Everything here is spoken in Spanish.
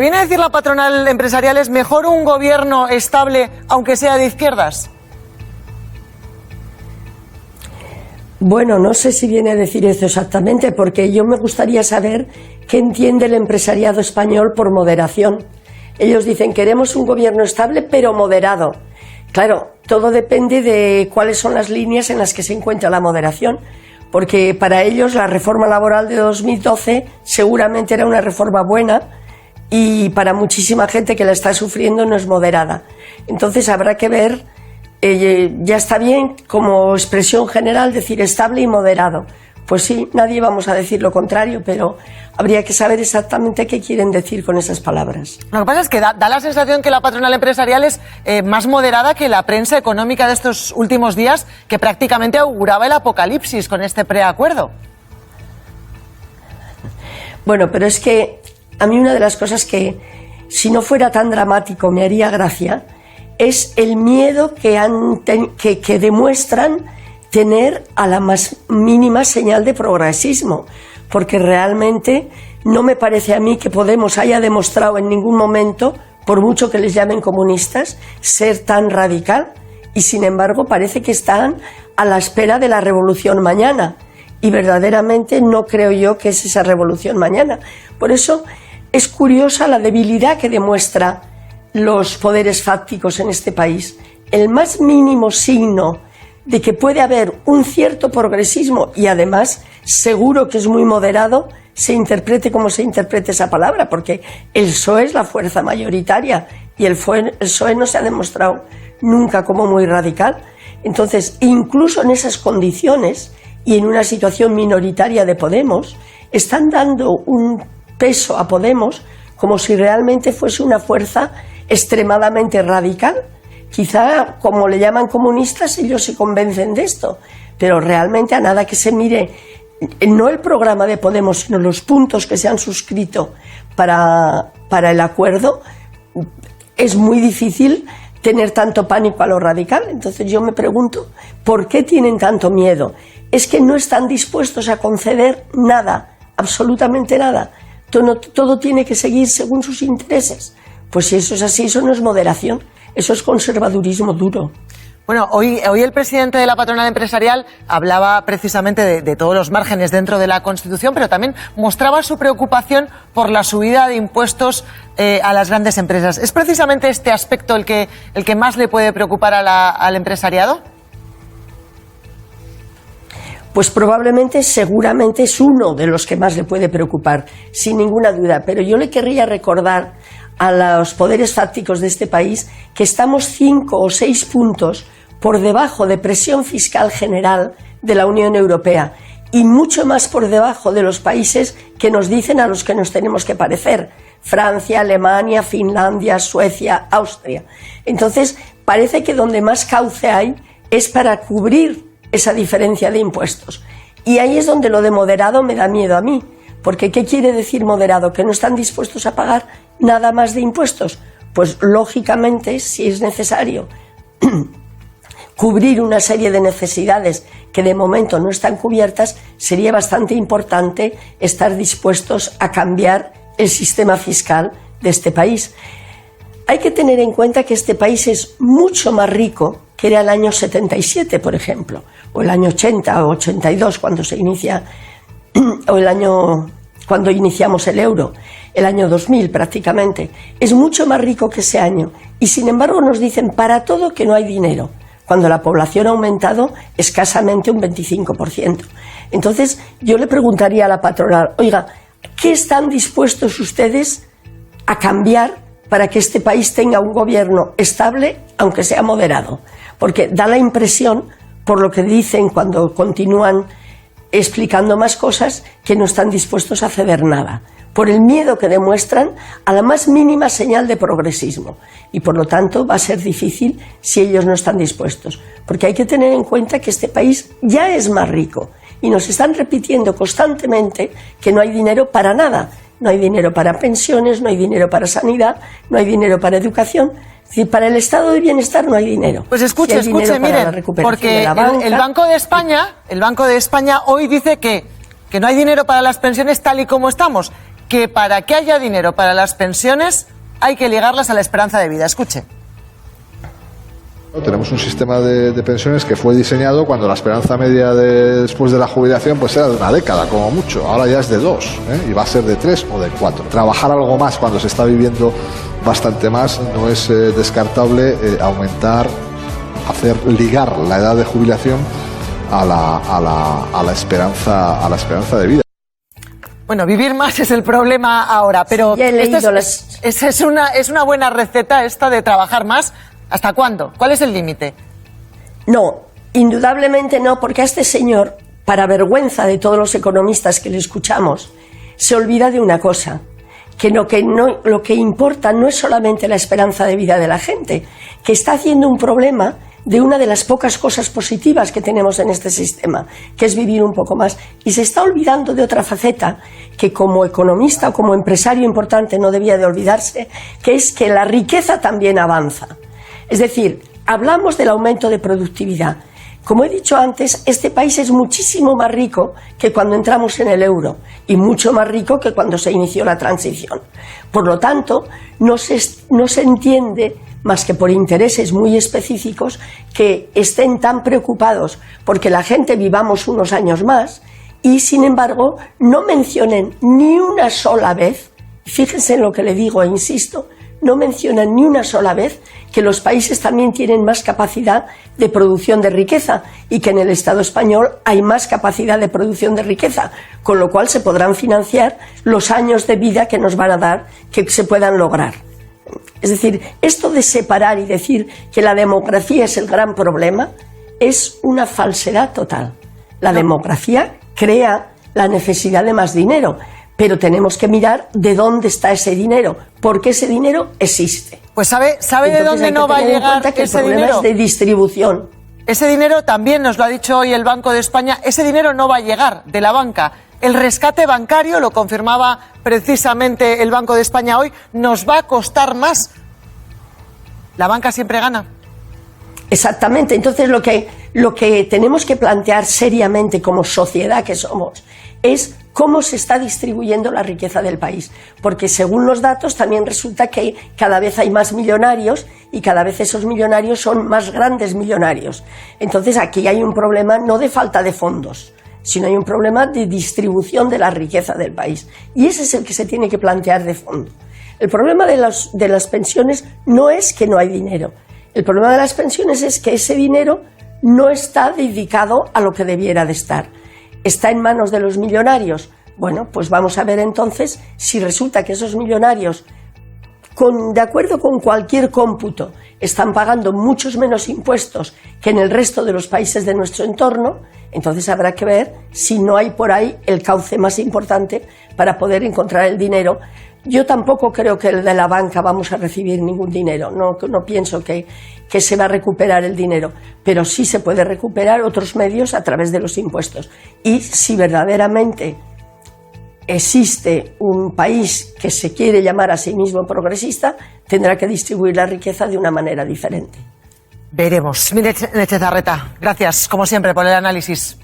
Viene a decir la patronal empresarial, ¿es mejor un gobierno estable aunque sea de izquierdas? Bueno, no sé si viene a decir eso exactamente, porque yo me gustaría saber qué entiende el empresariado español por moderación. Ellos dicen, queremos un gobierno estable pero moderado. Claro, todo depende de cuáles son las líneas en las que se encuentra la moderación, porque para ellos la reforma laboral de 2012 seguramente era una reforma buena, y para muchísima gente que la está sufriendo no es moderada. Entonces habrá que ver, ya está bien como expresión general decir estable y moderado. Pues sí, nadie vamos a decir lo contrario, pero habría que saber exactamente qué quieren decir con esas palabras. Lo que pasa es que da la sensación que la patronal empresarial es más moderada que la prensa económica de estos últimos días, que prácticamente auguraba el apocalipsis con este preacuerdo. Bueno, pero es que a mí una de las cosas que, si no fuera tan dramático, me haría gracia, es el miedo que demuestran tener a la más mínima señal de progresismo, porque realmente no me parece a mí que Podemos haya demostrado en ningún momento, por mucho que les llamen comunistas, ser tan radical, y sin embargo parece que están a la espera de la revolución mañana, y verdaderamente no creo yo que es esa revolución mañana. Por eso es curiosa la debilidad que demuestra los poderes fácticos en este país. El más mínimo signo de que puede haber un cierto progresismo, y además seguro que es muy moderado, se interprete como se interprete esa palabra, porque el PSOE es la fuerza mayoritaria y el PSOE no se ha demostrado nunca como muy radical. Entonces, incluso en esas condiciones y en una situación minoritaria de Podemos, están dando un peso a Podemos como si realmente fuese una fuerza extremadamente radical. Quizá, como le llaman comunistas, ellos se convencen de esto, pero realmente a nada que se mire, no el programa de Podemos, sino los puntos que se han suscrito para el acuerdo, es muy difícil tener tanto pánico a lo radical. Entonces yo me pregunto, ¿por qué tienen tanto miedo? Es que no están dispuestos a conceder nada, absolutamente nada. Todo tiene que seguir según sus intereses. Pues si eso es así, eso no es moderación, eso es conservadurismo duro. Bueno, hoy el presidente de la patronal empresarial hablaba precisamente de todos los márgenes dentro de la Constitución, pero también mostraba su preocupación por la subida de impuestos a las grandes empresas. ¿Es precisamente este aspecto el que más le puede preocupar al empresariado? Pues probablemente, seguramente es uno de los que más le puede preocupar, sin ninguna duda. Pero yo le querría recordar a los poderes fácticos de este país que estamos 5 o 6 puntos por debajo de presión fiscal general de la Unión Europea y mucho más por debajo de los países que nos dicen a los que nos tenemos que parecer: Francia, Alemania, Finlandia, Suecia, Austria. Entonces, parece que donde más cauce hay es para cubrir esa diferencia de impuestos. Y ahí es donde lo de moderado me da miedo a mí, porque ¿qué quiere decir moderado? ¿Que no están dispuestos a pagar nada más de impuestos? Pues lógicamente, si es necesario cubrir una serie de necesidades que de momento no están cubiertas, sería bastante importante estar dispuestos a cambiar el sistema fiscal de este país. Hay que tener en cuenta que este país es mucho más rico que era el año 77, por ejemplo, o el año 80 o 82 cuando se inicia, o el año cuando iniciamos el euro, el año 2000 prácticamente. Es mucho más rico que ese año, y sin embargo nos dicen para todo que no hay dinero, cuando la población ha aumentado escasamente un 25%. Entonces yo le preguntaría a la patronal, oiga, ¿qué están dispuestos ustedes a cambiar para que este país tenga un gobierno estable, aunque sea moderado? Porque da la impresión, por lo que dicen cuando continúan explicando más cosas, que no están dispuestos a ceder nada, por el miedo que demuestran a la más mínima señal de progresismo. Y por lo tanto va a ser difícil si ellos no están dispuestos, porque hay que tener en cuenta que este país ya es más rico y nos están repitiendo constantemente que no hay dinero para nada. No hay dinero para pensiones, no hay dinero para sanidad, no hay dinero para educación. Es decir, para el estado de bienestar no hay dinero. Pues escuche, miren, porque el Banco de España hoy dice que no hay dinero para las pensiones tal y como estamos. que para que haya dinero para las pensiones hay que ligarlas a la esperanza de vida. Escuche. Tenemos un sistema de pensiones que fue diseñado cuando la esperanza media después de la jubilación pues era de una década como mucho, ahora ya es de 2, y va a ser de 3 o de 4. Trabajar algo más cuando se está viviendo bastante más no es descartable aumentar, ligar la edad de jubilación a la esperanza de vida. Bueno, vivir más es el problema ahora, pero sí, es una buena receta esta de trabajar más. ¿Hasta cuándo? ¿Cuál es el límite? No, indudablemente no, porque a este señor, para vergüenza de todos los economistas que le escuchamos, se olvida de una cosa, que lo que importa no es solamente la esperanza de vida de la gente, que está haciendo un problema de una de las pocas cosas positivas que tenemos en este sistema, que es vivir un poco más, y se está olvidando de otra faceta que como economista o como empresario importante no debía de olvidarse, que es que la riqueza también avanza. Es decir, hablamos del aumento de productividad. Como he dicho antes, este país es muchísimo más rico que cuando entramos en el euro y mucho más rico que cuando se inició la transición. Por lo tanto, no se entiende, más que por intereses muy específicos, que estén tan preocupados porque la gente vivamos unos años más y, sin embargo, no mencionen ni una sola vez, fíjense en lo que le digo e insisto, no mencionan ni una sola vez que los países también tienen más capacidad de producción de riqueza y que en el Estado español hay más capacidad de producción de riqueza, con lo cual se podrán financiar los años de vida que nos van a dar, que se puedan lograr. Es decir, esto de separar y decir que la demografía es el gran problema es una falsedad total. La demografía crea la necesidad de más dinero, pero tenemos que mirar de dónde está ese dinero, porque ese dinero existe. Pues ¿sabe de dónde no va a llegar ese dinero? El problema es de distribución. Ese dinero también nos lo ha dicho hoy el Banco de España, ese dinero no va a llegar de la banca. El rescate bancario, lo confirmaba precisamente el Banco de España hoy, nos va a costar más. ¿La banca siempre gana? Exactamente. Entonces lo que tenemos que plantear seriamente como sociedad que somos es cómo se está distribuyendo la riqueza del país, porque según los datos también resulta que cada vez hay más millonarios y cada vez esos millonarios son más grandes millonarios. Entonces aquí hay un problema no de falta de fondos, sino hay un problema de distribución de la riqueza del país, y ese es el que se tiene que plantear de fondo. El problema de las pensiones no es que no hay dinero, el problema de las pensiones es que ese dinero no está dedicado a lo que debiera de estar. ¿Está en manos de los millonarios? Bueno, pues vamos a ver entonces si resulta que esos millonarios, de acuerdo con cualquier cómputo, están pagando muchos menos impuestos que en el resto de los países de nuestro entorno, entonces habrá que ver si no hay por ahí el cauce más importante para poder encontrar el dinero. Yo tampoco creo que el de la banca vamos a recibir ningún dinero, no pienso que se va a recuperar el dinero, pero sí se puede recuperar otros medios a través de los impuestos. Y si verdaderamente existe un país que se quiere llamar a sí mismo progresista, tendrá que distribuir la riqueza de una manera diferente. Veremos. Mire, Etxezarreta, gracias como siempre por el análisis.